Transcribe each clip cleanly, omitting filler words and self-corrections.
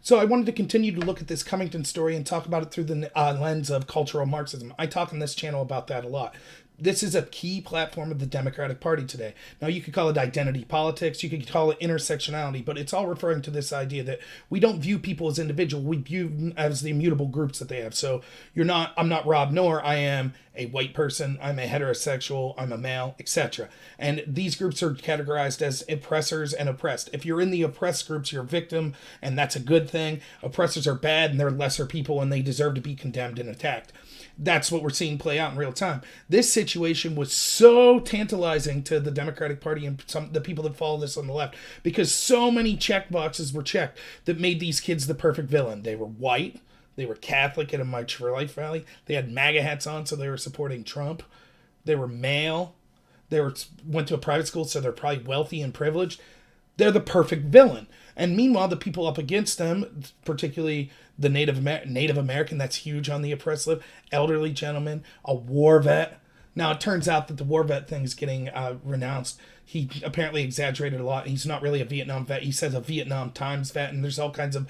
So I wanted to continue to look at this Covington story and talk about it through the lens of cultural Marxism. I talk on this channel about that a lot. This is a key platform of the Democratic Party today. Now, you could call it identity politics, you could call it intersectionality, but it's all referring to this idea that we don't view people as individuals, we view them as the immutable groups that they have. So I'm not Rob Noor, I am a white person, I'm a heterosexual, I'm a male, etc. And these groups are categorized as oppressors and oppressed. If you're in the oppressed groups, you're a victim, and that's a good thing. Oppressors are bad, and they're lesser people, and they deserve to be condemned and attacked. That's what we're seeing play out in real time. This situation was so tantalizing to the Democratic Party and the people that follow this on the left, because so many check boxes were checked that made these kids the perfect villain. They were white, they were Catholic at a March for Life rally, they had MAGA hats on, so they were supporting Trump, they were male, went to a private school, so they're probably wealthy and privileged. They're the perfect villain. And meanwhile, the people up against them, particularly the Native American, that's huge on the oppressed list, elderly gentleman, a war vet. Now, it turns out that the war vet thing is getting renounced. He apparently exaggerated a lot. He's not really a Vietnam vet. He says a Vietnam Times vet, and there's all kinds of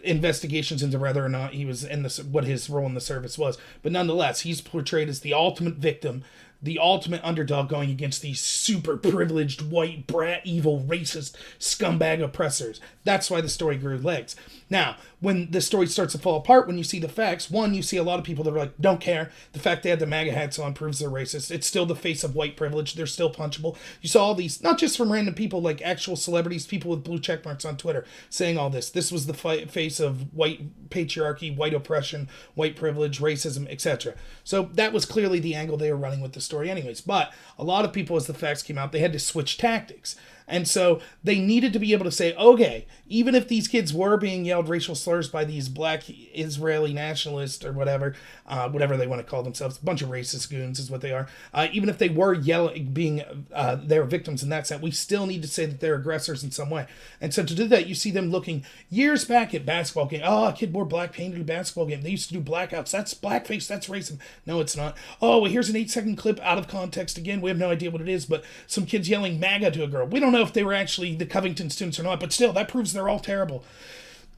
investigations into whether or not he was in what his role in the service was. But nonetheless, he's portrayed as the ultimate victim, the ultimate underdog going against these super privileged, white, brat, evil, racist, scumbag oppressors. That's why the story grew legs. Now, when the story starts to fall apart, when you see the facts, one, you see a lot of people that are like, don't care. The fact they had the MAGA hats on proves they're racist. It's still the face of white privilege. They're still punchable. You saw all these, not just from random people, like actual celebrities, people with blue check marks on Twitter, saying all this. This was the face of white patriarchy, white oppression, white privilege, racism, etc. So that was clearly the angle they were running with the story anyways. But a lot of people, as the facts came out, they had to switch tactics. And so they needed to be able to say, okay, even if these kids were being yelled racial slurs by these black Israeli nationalists or whatever they want to call themselves, a bunch of racist goons is what they are, even if they were they're victims in that sense, we still need to say that they're aggressors in some way. And so to do that, you see them looking years back at basketball game. Oh, a kid wore black paint at a basketball game. They used to do blackouts. That's blackface. That's racism. No, it's not. Oh, well, here's an 8-second clip out of context again. We have no idea what it is, but some kids yelling MAGA to a girl. We don't know if they were actually the Covington students or not, but still, that proves they're all terrible,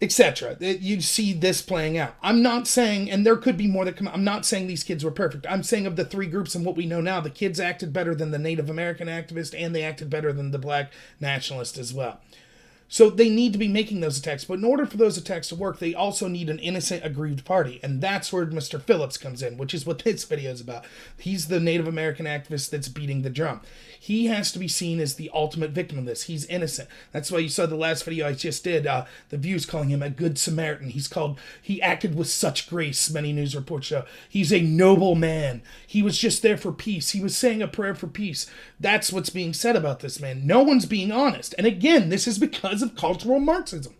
etc. You see this playing out. I'm not saying, and there could be more that come, I'm not saying these kids were perfect. I'm saying of the three groups and what we know now, the kids acted better than the Native American activist, and they acted better than the black nationalist as well. So they need to be making those attacks. But in order for those attacks to work, they also need an innocent, aggrieved party. And that's where Mr. Phillips comes in, which is what this video is about. He's the Native American activist that's beating the drum. He has to be seen as the ultimate victim of this. He's innocent. That's why you saw the last video I just did, the views calling him a good Samaritan. He acted with such grace, many news reports show. He's a noble man. He was just there for peace. He was saying a prayer for peace. That's what's being said about this man. No one's being honest. And again, this is because of cultural Marxism.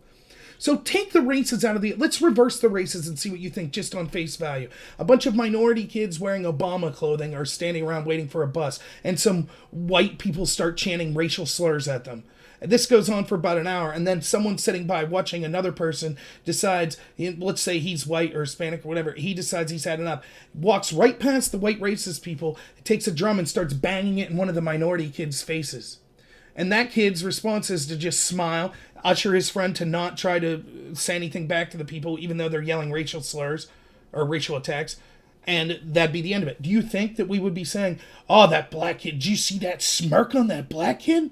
So take the races out of let's reverse the races and see what you think just on face value. A bunch of minority kids wearing Obama clothing are standing around waiting for a bus, and some white people start chanting racial slurs at them. This goes on for about an hour, and then someone sitting by watching another person decides, let's say he's white or Hispanic or whatever, he decides he's had enough, walks right past the white racist people, takes a drum and starts banging it in one of the minority kids' faces. And that kid's response is to just smile, usher his friend to not try to say anything back to the people, even though they're yelling racial slurs or racial attacks, and that'd be the end of it. Do you think that we would be saying, oh, that black kid, did you see that smirk on that black kid?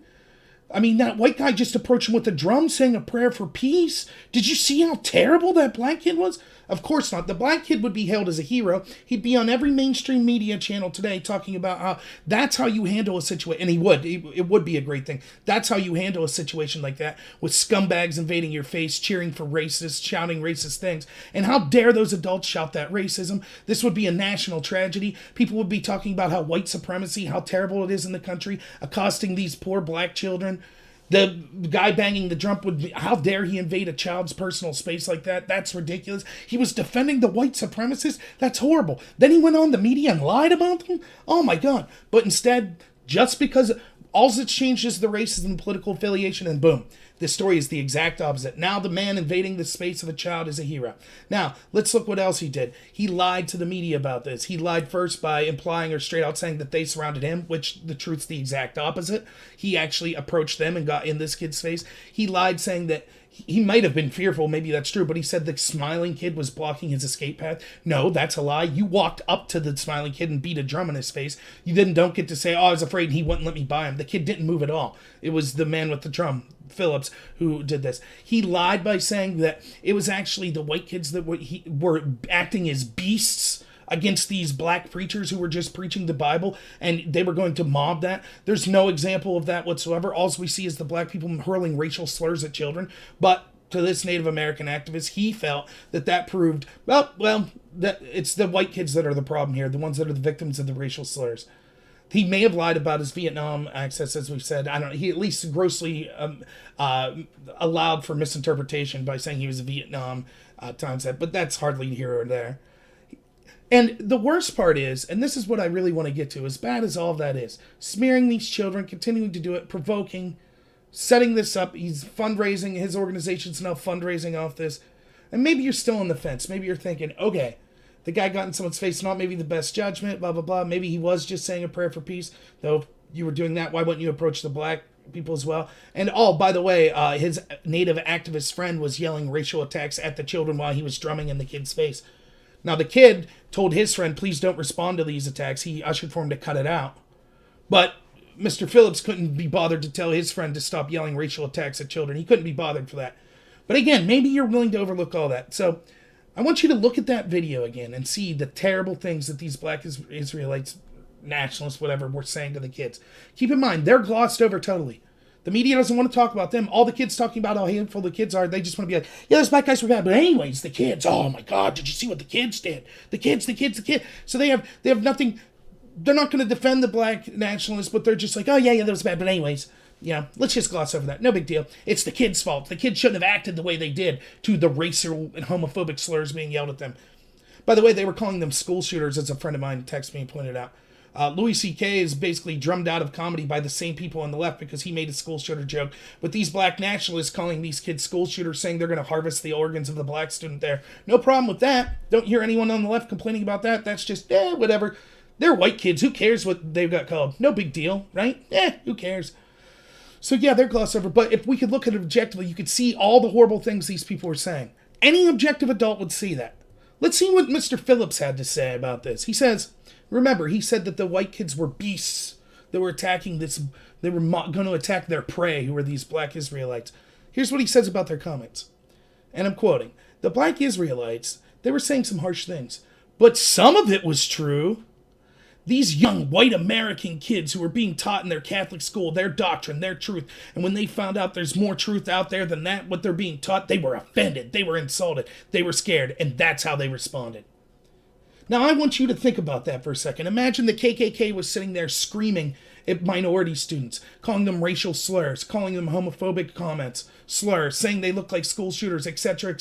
I mean, that white guy just approached him with a drum saying a prayer for peace. Did you see how terrible that black kid was? Of course not. The black kid would be hailed as a hero. He'd be on every mainstream media channel today talking about how that's how you handle a situation. And he would. It would be a great thing. That's how you handle a situation like that, with scumbags invading your face, cheering for racists, shouting racist things. And how dare those adults shout that racism? This would be a national tragedy. People would be talking about how white supremacy, how terrible it is in the country, accosting these poor black children. The guy banging the drum would be, how dare he invade a child's personal space like that? That's ridiculous. He was defending the white supremacists? That's horrible. Then he went on the media and lied about them? Oh my God. But instead, just because all that's changed is the racism and political affiliation, and boom, this story is the exact opposite. Now the man invading the space of a child is a hero. Now, let's look what else he did. He lied to the media about this. He lied first by implying or straight out saying that they surrounded him, which the truth's the exact opposite. He actually approached them and got in this kid's face. He lied saying that He might have been fearful, maybe that's true, but he said the smiling kid was blocking his escape path. No, that's a lie. You walked up to the smiling kid and beat a drum in his face. You then don't get to say, oh, I was afraid and he wouldn't let me buy him. The kid didn't move at all. It was the man with the drum, Phillips, who did this. He lied by saying that it was actually the white kids that were acting as beasts against these black preachers who were just preaching the Bible, and they were going to mob that. There's no example of that whatsoever. All we see is the black people hurling racial slurs at children. But to this Native American activist, he felt that proved, well, that it's the white kids that are the problem here, the ones that are the victims of the racial slurs. He may have lied about his Vietnam access, as we've said. I don't know. He at least grossly allowed for misinterpretation by saying he was a Vietnam time set, but that's hardly here or there. And the worst part is, and this is what I really want to get to, as bad as all of that is, smearing these children, continuing to do it, provoking, setting this up. He's fundraising. His organization's now fundraising off this. And maybe you're still on the fence. Maybe you're thinking, okay, the guy got in someone's face, not maybe the best judgment, blah, blah, blah. Maybe he was just saying a prayer for peace. Though if you were doing that, why wouldn't you approach the black people as well? And by the way, his Native activist friend was yelling racial attacks at the children while he was drumming in the kid's face. Now, the kid told his friend, please don't respond to these attacks. He ushered for him to cut it out. But Mr. Phillips couldn't be bothered to tell his friend to stop yelling racial attacks at children. He couldn't be bothered for that. But again, maybe you're willing to overlook all that. So I want you to look at that video again and see the terrible things that these black Israelites, nationalists, whatever, were saying to the kids. Keep in mind, they're glossed over totally. The media doesn't want to talk about them. All the kids talking about how hateful the kids are, they just want to be like, yeah, those black guys were bad. But anyways, the kids, oh my God, did you see what the kids did? The kids. So they have nothing. They're not going to defend the black nationalists, but they're just like, oh yeah, that was bad. But anyways, let's just gloss over that. No big deal. It's the kids' fault. The kids shouldn't have acted the way they did to the racial and homophobic slurs being yelled at them. By the way, they were calling them school shooters, as a friend of mine texted me and pointed out. Louis C.K. is basically drummed out of comedy by the same people on the left because he made a school shooter joke. But these black nationalists calling these kids school shooters, saying they're going to harvest the organs of the black student there. No problem with that. Don't hear anyone on the left complaining about that. That's just, whatever. They're white kids. Who cares what they've got called? No big deal, right? Who cares? So yeah, they're glossed over. But if we could look at it objectively, you could see all the horrible things these people were saying. Any objective adult would see that. Let's see what Mr. Phillips had to say about this. He says, remember, he said that the white kids were beasts that were attacking this. They were going to attack their prey, who were these black Israelites. Here's what he says about their comments. And I'm quoting, the black Israelites, they were saying some harsh things, but some of it was true. These young white American kids who were being taught in their Catholic school, their doctrine, their truth, and when they found out there's more truth out there than that, what they're being taught, they were offended, they were insulted, they were scared, and that's how they responded. Now, I want you to think about that for a second. Imagine the KKK was sitting there screaming at minority students, calling them racial slurs, calling them homophobic comments, slurs, saying they look like school shooters, etc.,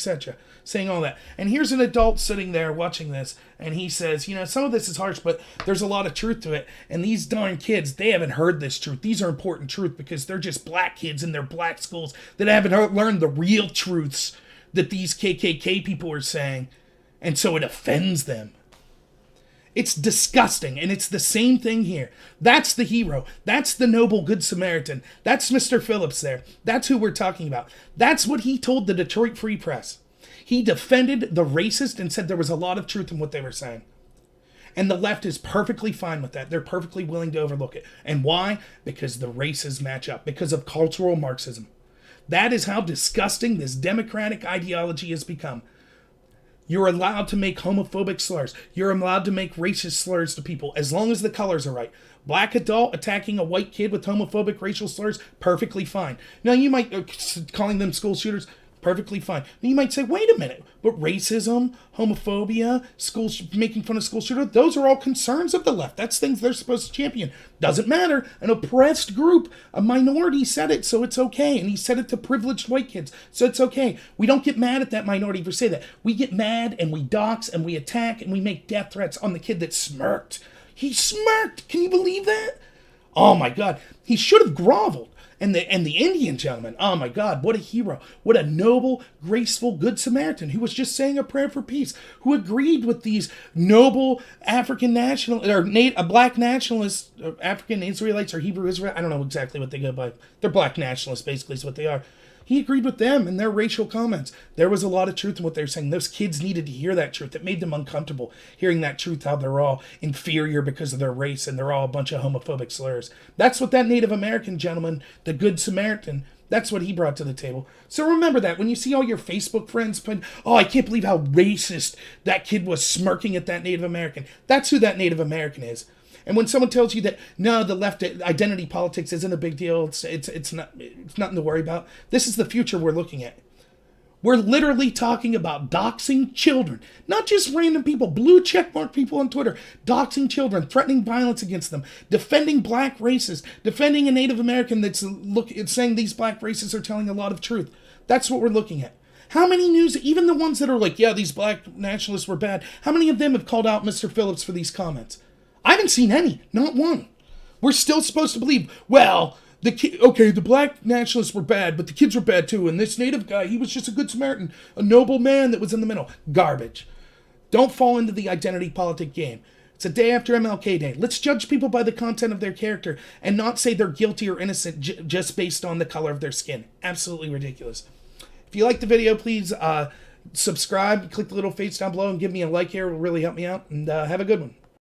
saying all that. And here's an adult sitting there watching this, and he says, some of this is harsh, but there's a lot of truth to it. And these darn kids, they haven't heard this truth. These are important truth because they're just black kids in their black schools that haven't learned the real truths that these KKK people are saying. And so it offends them. It's disgusting, and it's the same thing here. That's the hero. That's the noble good Samaritan. That's Mr. Phillips there. That's who we're talking about. That's what he told the Detroit Free Press. He defended the racist and said there was a lot of truth in what they were saying. And the left is perfectly fine with that. They're perfectly willing to overlook it. And why? Because the races match up. Because of cultural Marxism. That is how disgusting this democratic ideology has become. You're allowed to make homophobic slurs. You're allowed to make racist slurs to people as long as the colors are right. Black adult attacking a white kid with homophobic racial slurs, perfectly fine. Now you might, calling them school shooters, perfectly fine. Now you might say, wait a minute, but racism, homophobia, making fun of school shooters, those are all concerns of the left. That's things they're supposed to champion. Doesn't matter. An oppressed group, a minority said it, so it's okay. And he said it to privileged white kids, so it's okay. We don't get mad at that minority for saying that. We get mad and we dox and we attack and we make death threats on the kid that smirked. He smirked. Can you believe that? Oh my God. He should have groveled. And the Indian gentleman, oh my God, what a hero. What a noble, graceful, good Samaritan who was just saying a prayer for peace, who agreed with these noble African national, or black nationalists, African Israelites or Hebrew Israel. I don't know exactly what they go by. They're black nationalists, basically, is what they are. He agreed with them and their racial comments. There was a lot of truth in what they were saying. Those kids needed to hear that truth. It made them uncomfortable hearing that truth, how they're all inferior because of their race and they're all a bunch of homophobic slurs. That's what that Native American gentleman, the Good Samaritan, that's what he brought to the table. So remember that when you see all your Facebook friends putting, oh, I can't believe how racist that kid was smirking at that Native American. That's who that Native American is. And when someone tells you that, no, the left identity politics isn't a big deal, it's nothing to worry about. This is the future we're looking at. We're literally talking about doxing children, not just random people, blue checkmark people on Twitter, doxing children, threatening violence against them, defending black racists, defending a Native American that's saying these black racists are telling a lot of truth. That's what we're looking at. How many news, even the ones that are like, yeah, these black nationalists were bad, how many of them have called out Mr. Phillips for these comments? I haven't seen any, not one. We're still supposed to believe, well, the black nationalists were bad, but the kids were bad too. And this Native guy, he was just a good Samaritan, a noble man that was in the middle. Garbage. Don't fall into the identity politic game. It's a day after MLK Day. Let's judge people by the content of their character and not say they're guilty or innocent just based on the color of their skin. Absolutely ridiculous. If you like the video, please subscribe, click the little face down below and give me a like here. It will really help me out. And have a good one.